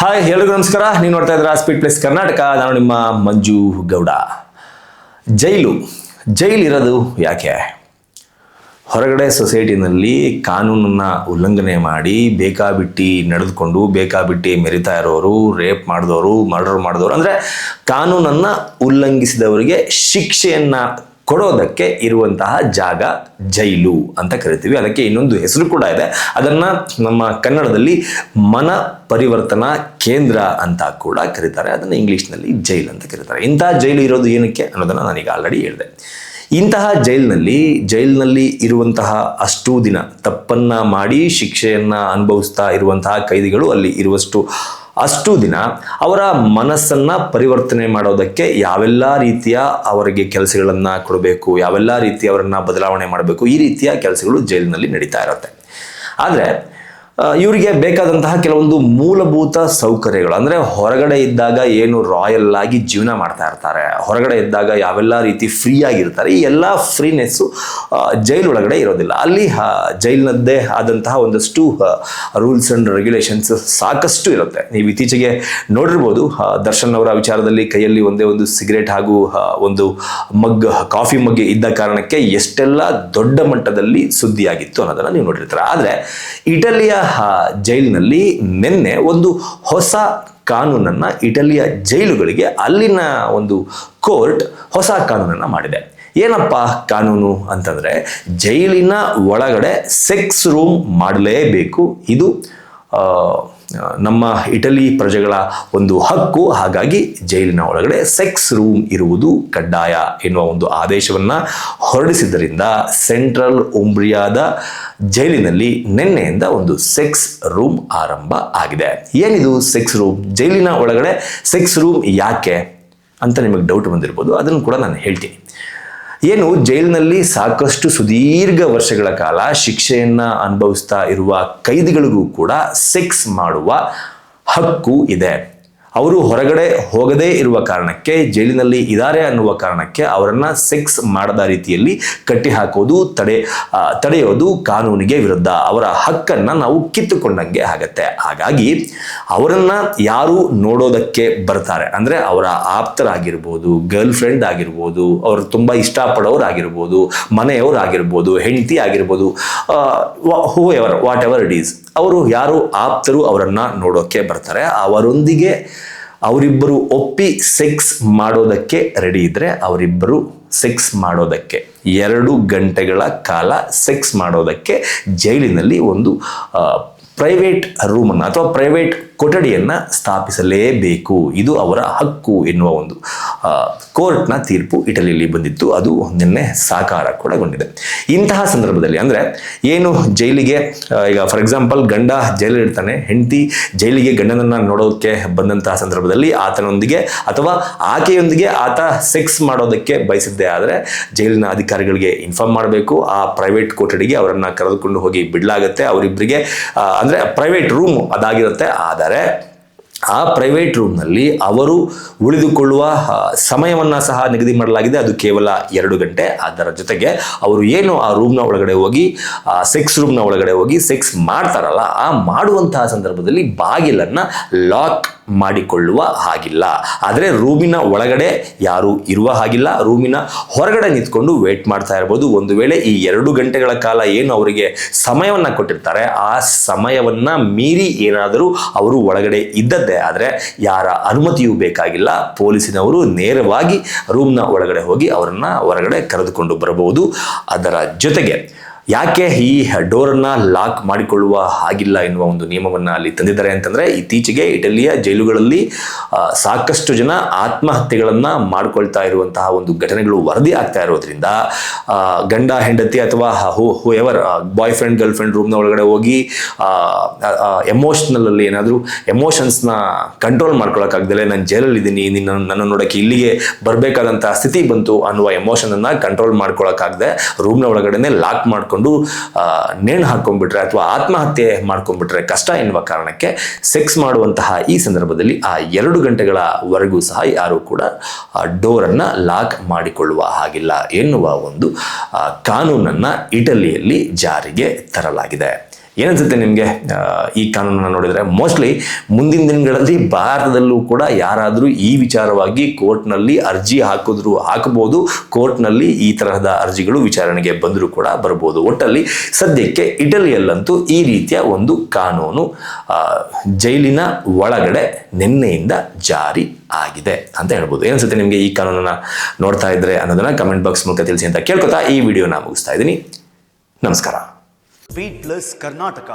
Hi ಎಲ್ಲರಿಗೂ ನಮಸ್ಕಾರ. ನೀವು ನೋಡ್ತಾ ಇದ್ದೀರಾ ಸ್ಪೀಡ್ ಪ್ಲೇಸ್ ಕರ್ನಾಟಕ. ನಾನು ನಿಮ್ಮ ಮಂಜು ಗೌಡ. ಜೈಲು ಇರೋದು ಯಾಕೆ? ಹೊರಗಡೆ ಸೊಸೈಟಿನಲ್ಲಿ ಕಾನೂನನ್ನು ಉಲ್ಲಂಘನೆ ಮಾಡಿ ಬೇಕಾಬಿಟ್ಟಿ ನಡೆದುಕೊಂಡು ಬೇಕಾಬಿಟ್ಟಿ ಮೆರಿತಾ ಇರೋರು, ರೇಪ್ ಮಾಡಿದವರು, ಮರ್ಡರ್ ಮಾಡಿದವರು, ಅಂದರೆ ಕಾನೂನನ್ನು ಉಲ್ಲಂಘಿಸಿದವರಿಗೆ ಶಿಕ್ಷೆಯನ್ನು ಕೊಡೋದಕ್ಕೆ ಇರುವಂತಹ ಜಾಗ ಜೈಲು ಅಂತ ಕರಿತೀವಿ. ಅದಕ್ಕೆ ಇನ್ನೊಂದು ಹೆಸರು ಕೂಡ ಇದೆ. ಅದನ್ನು ನಮ್ಮ ಕನ್ನಡದಲ್ಲಿ ಮನ ಪರಿವರ್ತನಾ ಕೇಂದ್ರ ಅಂತ ಕೂಡ ಕರೀತಾರೆ. ಅದನ್ನು ಇಂಗ್ಲೀಷ್ನಲ್ಲಿ ಜೈಲು ಅಂತ ಕರೀತಾರೆ. ಇಂತಹ ಜೈಲು ಇರೋದು ಏನಕ್ಕೆ ಅನ್ನೋದನ್ನು ನಾನೀಗ ಆಲ್ರೆಡಿ ಹೇಳಿದೆ. ಇಂತಹ ಜೈಲಿನಲ್ಲಿ ಇರುವಂತಹ ಅಷ್ಟು ದಿನ ತಪ್ಪನ್ನು ಮಾಡಿ ಶಿಕ್ಷೆಯನ್ನು ಅನುಭವಿಸ್ತಾ ಇರುವಂತಹ ಕೈದಿಗಳು ಅಲ್ಲಿ ಅಷ್ಟು ದಿನ ಅವರ ಮನಸ್ಸನ್ನು ಪರಿವರ್ತನೆ ಮಾಡೋದಕ್ಕೆ ಯಾವೆಲ್ಲ ರೀತಿಯ ಅವರಿಗೆ ಕೆಲಸಗಳನ್ನು ಕೊಡಬೇಕು, ಯಾವೆಲ್ಲ ರೀತಿ ಅವರನ್ನು ಬದಲಾವಣೆ ಮಾಡಬೇಕು, ಈ ರೀತಿಯ ಕೆಲಸಗಳು ಜೈಲಿನಲ್ಲಿ ನಡೀತಾ ಇರುತ್ತೆ. ಆದರೆ ಇವರಿಗೆ ಬೇಕಾದಂತಹ ಕೆಲವೊಂದು ಮೂಲಭೂತ ಸೌಕರ್ಯಗಳು, ಅಂದರೆ ಹೊರಗಡೆ ಇದ್ದಾಗ ಏನು ರಾಯಲ್ ಆಗಿ ಜೀವನ ಮಾಡ್ತಾ ಇರ್ತಾರೆ, ಹೊರಗಡೆ ಇದ್ದಾಗ ಯಾವೆಲ್ಲ ರೀತಿ ಫ್ರೀ ಆಗಿರ್ತಾರೆ, ಈ ಎಲ್ಲ ಫ್ರೀನೆಸ್ಸು ಜೈಲೊಳಗಡೆ ಇರೋದಿಲ್ಲ. ಅಲ್ಲಿ ಜೈಲಿನದ್ದೇ ಆದಂತಹ ಒಂದಷ್ಟು ರೂಲ್ಸ್ ಆ್ಯಂಡ್ ರೆಗ್ಯುಲೇಷನ್ಸ್ ಸಾಕಷ್ಟು ಇರುತ್ತೆ. ನೀವು ಇತ್ತೀಚೆಗೆ ನೋಡಿರ್ಬೋದು, ದರ್ಶನ್ ಅವರ ವಿಚಾರದಲ್ಲಿ ಕೈಯಲ್ಲಿ ಒಂದೇ ಒಂದು ಸಿಗರೇಟ್ ಹಾಗೂ ಒಂದು ಕಾಫಿ ಮಗ್ ಇದ್ದ ಕಾರಣಕ್ಕೆ ಎಷ್ಟೆಲ್ಲ ದೊಡ್ಡ ಮಟ್ಟದಲ್ಲಿ ಸುದ್ದಿಯಾಗಿತ್ತು ಅನ್ನೋದನ್ನು ನೀವು ನೋಡಿರ್ತಾರೆ. ಆದರೆ ಇಟಲಿಯ ಜೈಲಿನಲ್ಲಿ ನಿನ್ನೆ ಒಂದು ಹೊಸ ಕಾನೂನನ್ನು ಇಟಲಿಯ ಜೈಲುಗಳಿಗೆ ಅಲ್ಲಿನ ಒಂದು ಕೋರ್ಟ್ ಹೊಸ ಕಾನೂನನ್ನು ಮಾಡಿದೆ. ಏನಪ್ಪ ಕಾನೂನು ಅಂತಂದರೆ, ಜೈಲಿನ ಒಳಗಡೆ ಸೆಕ್ಸ್ ರೂಮ್ ಮಾಡಲೇಬೇಕು. ಇದು ನಮ್ಮ ಇಟಲಿ ಪ್ರಜೆಗಳ ಒಂದು ಹಕ್ಕು. ಹಾಗಾಗಿ ಜೈಲಿನ ಒಳಗಡೆ ಸೆಕ್ಸ್ ರೂಮ್ ಇರುವುದು ಕಡ್ಡಾಯ ಎನ್ನುವ ಒಂದು ಆದೇಶವನ್ನು ಹೊರಡಿಸಿದ್ದರಿಂದ ಸೆಂಟ್ರಲ್ ಉಂಬ್ರಿಯಾದ ಜೈಲಿನಲ್ಲಿ ನಿನ್ನೆಯಿಂದ ಒಂದು ಸೆಕ್ಸ್ ರೂಮ್ ಆರಂಭ ಆಗಿದೆ. ಏನಿದು ಸೆಕ್ಸ್ ರೂಮ್? ಜೈಲಿನ ಒಳಗಡೆ ಸೆಕ್ಸ್ ರೂಮ್ ಯಾಕೆ ಅಂತ ನಿಮಗೆ ಡೌಟ್ ಬಂದಿರ್ಬೋದು. ಅದನ್ನು ಕೂಡ ನಾನು ಹೇಳ್ತೀನಿ. ಏನು, ಜೈಲಿನಲ್ಲಿ ಸಾಕಷ್ಟು ಸುದೀರ್ಘ ವರ್ಷಗಳ ಕಾಲ ಶಿಕ್ಷೆಯನ್ನು ಅನುಭವಿಸ್ತಾ ಇರುವ ಕೈದಿಗಳಿಗೂ ಕೂಡ ಸೆಕ್ಸ್ ಮಾಡುವ ಹಕ್ಕು ಇದೆ. ಅವರು ಹೊರಗಡೆ ಹೋಗದೇ ಇರುವ ಕಾರಣಕ್ಕೆ, ಜೈಲಿನಲ್ಲಿ ಇದ್ದಾರೆ ಅನ್ನುವ ಕಾರಣಕ್ಕೆ ಅವರನ್ನು ಸೆಕ್ಸ್ ಮಾಡದ ರೀತಿಯಲ್ಲಿ ಕಟ್ಟಿ ಹಾಕೋದು, ತಡೆಯೋದು ಕಾನೂನಿಗೆ ವಿರುದ್ಧ. ಅವರ ಹಕ್ಕನ್ನು ನಾವು ಕಿತ್ತುಕೊಂಡಂಗೆ ಆಗತ್ತೆ. ಹಾಗಾಗಿ ಅವರನ್ನು ಯಾರು ನೋಡೋದಕ್ಕೆ ಬರ್ತಾರೆ, ಅಂದರೆ ಅವರ ಆಪ್ತರಾಗಿರ್ಬೋದು, ಗರ್ಲ್ ಫ್ರೆಂಡ್ ಆಗಿರ್ಬೋದು, ಅವರು ತುಂಬ ಇಷ್ಟಪಡೋರಾಗಿರ್ಬೋದು, ಮನೆಯವರಾಗಿರ್ಬೋದು, ಹೆಂಡತಿ ಆಗಿರ್ಬೋದು, ವಾಟ್ ಎವರ್ ಇಟ್ ಈಸ್, ಅವರು ಯಾರು ಆಪ್ತರು ಅವರನ್ನು ನೋಡೋಕ್ಕೆ ಬರ್ತಾರೆ. ಅವರಿಬ್ಬರು ಒಪ್ಪಿ ಸೆಕ್ಸ್ ಮಾಡೋದಕ್ಕೆ ರೆಡಿ ಇದ್ದರೆ ಅವರಿಬ್ಬರು ಸೆಕ್ಸ್ ಮಾಡೋದಕ್ಕೆ 2 ಗಂಟೆಗಳ ಕಾಲ ಸೆಕ್ಸ್ ಮಾಡೋದಕ್ಕೆ ಜೈಲಿನಲ್ಲಿ ಒಂದು ಪ್ರೈವೇಟ್ ರೂಮನ್ನು ಅಥವಾ ಪ್ರೈವೇಟ್ ಕೊಠಡಿಯನ್ನು ಸ್ಥಾಪಿಸಲೇಬೇಕು. ಇದು ಅವರ ಹಕ್ಕು ಎನ್ನುವ ಒಂದು ಕೋರ್ಟ್ನ ತೀರ್ಪು ಇಟಲಿಯಲ್ಲಿ ಬಂದಿತ್ತು. ಅದು ನಿನ್ನೆ ಸಾಕಾರ ಕೂಡಗೊಂಡಿದೆ. ಇಂತಹ ಸಂದರ್ಭದಲ್ಲಿ, ಅಂದರೆ ಏನು, ಜೈಲಿಗೆ ಈಗ ಫಾರ್ ಎಕ್ಸಾಂಪಲ್ ಗಂಡ ಜೈಲಲ್ಲಿರ್ತಾನೆ, ಹೆಂಡತಿ ಜೈಲಿಗೆ ಗಂಡನನ್ನು ನೋಡೋಕ್ಕೆ ಬಂದಂತಹ ಸಂದರ್ಭದಲ್ಲಿ ಆತನೊಂದಿಗೆ ಅಥವಾ ಆಕೆಯೊಂದಿಗೆ ಆತ ಸೆಕ್ಸ್ ಮಾಡೋದಕ್ಕೆ ಬಯಸಿದ್ದೇ ಆದರೆ ಜೈಲಿನ ಅಧಿಕಾರಿಗಳಿಗೆ ಇನ್ಫಾರ್ಮ್ ಮಾಡಬೇಕು. ಆ ಪ್ರೈವೇಟ್ ಕೊಠಡಿಗೆ ಅವರನ್ನು ಕರೆದುಕೊಂಡು ಹೋಗಿ ಬಿಡಲಾಗುತ್ತೆ. ಅವರಿಬ್ಬರಿಗೆ ಅಂದರೆ ಪ್ರೈವೇಟ್ ರೂಮ್ ಅದಾಗಿರುತ್ತೆ. ಆದರೆ ಆ ಪ್ರೈವೇಟ್ ರೂಮ್ನಲ್ಲಿ ಅವರು ಉಳಿದುಕೊಳ್ಳುವ ಸಮಯವನ್ನು ಸಹ ನಿಗದಿ ಮಾಡಲಾಗಿದೆ. ಅದು ಕೇವಲ 2 ಗಂಟೆ. ಅದರ ಜೊತೆಗೆ ಅವರು ಏನು ಆ ರೂಮ್ನ ಒಳಗಡೆ ಹೋಗಿ ಸೆಕ್ಸ್ ರೂಮ್ನ ಒಳಗಡೆ ಹೋಗಿ ಸೆಕ್ಸ್ ಮಾಡ್ತಾರಲ್ಲ, ಆ ಮಾಡುವಂತಹ ಸಂದರ್ಭದಲ್ಲಿ ಬಾಗಿಲನ್ನು ಲಾಕ್ ಮಾಡಿಕೊಳ್ಳುವ ಹಾಗಿಲ್ಲ. ಆದರೆ ರೂಮಿನ ಒಳಗಡೆ ಯಾರು ಇರುವ ಹಾಗಿಲ್ಲ. ರೂಮಿನ ಹೊರಗಡೆ ನಿಂತ್ಕೊಂಡು ವೇಟ್ ಮಾಡ್ತಾ ಇರ್ಬೋದು. ಒಂದು ವೇಳೆ ಈ 2 ಗಂಟೆಗಳ ಕಾಲ ಏನು ಅವರಿಗೆ ಸಮಯವನ್ನು ಕೊಟ್ಟಿರ್ತಾರೆ, ಆ ಸಮಯವನ್ನು ಮೀರಿ ಏನಾದರೂ ಅವರು ಒಳಗಡೆ ಇದ್ದದ್ದೇ ಆದರೆ ಯಾರ ಅನುಮತಿಯೂ ಬೇಕಾಗಿಲ್ಲ. ಪೊಲೀಸಿನವರು ನೇರವಾಗಿ ರೂಮ್ನ ಒಳಗಡೆ ಹೋಗಿ ಅವರನ್ನು ಹೊರಗಡೆ ಕರೆದುಕೊಂಡು ಬರಬಹುದು. ಅದರ ಜೊತೆಗೆ ಯಾಕೆ ಈ ಡೋರನ್ನು ಲಾಕ್ ಮಾಡಿಕೊಳ್ಳುವ ಹಾಗಿಲ್ಲ ಎನ್ನುವ ಒಂದು ನಿಯಮವನ್ನು ಅಲ್ಲಿ ತಂದಿದ್ದಾರೆ ಅಂತಂದರೆ, ಇತ್ತೀಚೆಗೆ ಇಟಲಿಯ ಜೈಲುಗಳಲ್ಲಿ ಸಾಕಷ್ಟು ಜನ ಆತ್ಮಹತ್ಯೆಗಳನ್ನು ಮಾಡ್ಕೊಳ್ತಾ ಇರುವಂತಹ ಒಂದು ಘಟನೆಗಳು ವರದಿ ಆಗ್ತಾ ಇರೋದ್ರಿಂದ ಗಂಡ ಹೆಂಡತಿ ಅಥವಾ ever boy friend girl friend ರೂಮ್ನ ಒಳಗಡೆ ಹೋಗಿ ಎಮೋಷ್ನಲಲ್ಲಿ ಏನಾದರೂ ಎಮೋಷನ್ಸ್ನ ಕಂಟ್ರೋಲ್ ಮಾಡ್ಕೊಳ್ಳೋಕ್ಕಾಗ್ದಲೇ ನಾನು ಜೈಲಲ್ಲಿದ್ದೀನಿ, ನನ್ನ ನೋಡೋಕ್ಕೆ ಇಲ್ಲಿಗೆ ಬರಬೇಕಾದಂಥ ಸ್ಥಿತಿ ಬಂತು ಅನ್ನುವ ಎಮೋಷನನ್ನು ಕಂಟ್ರೋಲ್ ಮಾಡ್ಕೊಳ್ಳೋಕ್ಕಾಗದೆ ರೂಮ್ನ ಒಳಗಡೆ ಲಾಕ್ ಮಾಡ್ಕೊಂಡು ನೇಣು ಹಾಕೊಂಡ್ಬಿಟ್ರೆ ಅಥವಾ ಆತ್ಮಹತ್ಯೆ ಮಾಡ್ಕೊಂಡ್ಬಿಟ್ರೆ ಕಷ್ಟ ಎನ್ನುವ ಕಾರಣಕ್ಕೆ ಸೆಕ್ಸ್ ಮಾಡುವಂತಹ ಈ ಸಂದರ್ಭದಲ್ಲಿ ಆ 2 ಗಂಟೆಗಳವರೆಗೂ ಸಹ ಯಾರು ಕೂಡ ಡೋರನ್ನು ಲಾಕ್ ಮಾಡಿಕೊಳ್ಳುವ ಹಾಗಿಲ್ಲ ಎನ್ನುವ ಒಂದು ಕಾನೂನನ್ನು ಇಟಲಿಯಲ್ಲಿ ಜಾರಿಗೆ ತರಲಾಗಿದೆ. ಏನನ್ಸುತ್ತೆ ನಿಮಗೆ ಈ ಕಾನೂನನ್ನು ನೋಡಿದರೆ? ಮೋಸ್ಟ್ಲಿ ಮುಂದಿನ ದಿನಗಳಲ್ಲಿ ಭಾರತದಲ್ಲೂ ಕೂಡ ಯಾರಾದರೂ ಈ ವಿಚಾರವಾಗಿ ಕೋರ್ಟ್ನಲ್ಲಿ ಅರ್ಜಿ ಹಾಕಬಹುದು. ಕೋರ್ಟ್ನಲ್ಲಿ ಈ ತರಹದ ಅರ್ಜಿಗಳು ವಿಚಾರಣೆಗೆ ಬಂದರೂ ಕೂಡ ಬರ್ಬೋದು. ಒಟ್ಟಲ್ಲಿ ಸದ್ಯಕ್ಕೆ ಇಟಲಿಯಲ್ಲಂತೂ ಈ ರೀತಿಯ ಒಂದು ಕಾನೂನು ಜೈಲಿನ ಒಳಗಡೆ ನಿನ್ನೆಯಿಂದ ಜಾರಿ ಆಗಿದೆ ಅಂತ ಹೇಳ್ಬೋದು. ಏನ್ಸುತ್ತೆ ನಿಮಗೆ ಈ ಕಾನೂನನ್ನ ನೋಡ್ತಾ ಇದ್ರೆ ಅನ್ನೋದನ್ನ ಕಮೆಂಟ್ ಬಾಕ್ಸ್ ಮೂಲಕ ತಿಳಿಸಿ ಅಂತ ಕೇಳ್ಕೊತಾ ಈ ವಿಡಿಯೋನ ಮುಗಿಸ್ತಾ ಇದ್ದೀನಿ. ನಮಸ್ಕಾರ. Speed plus Karnataka.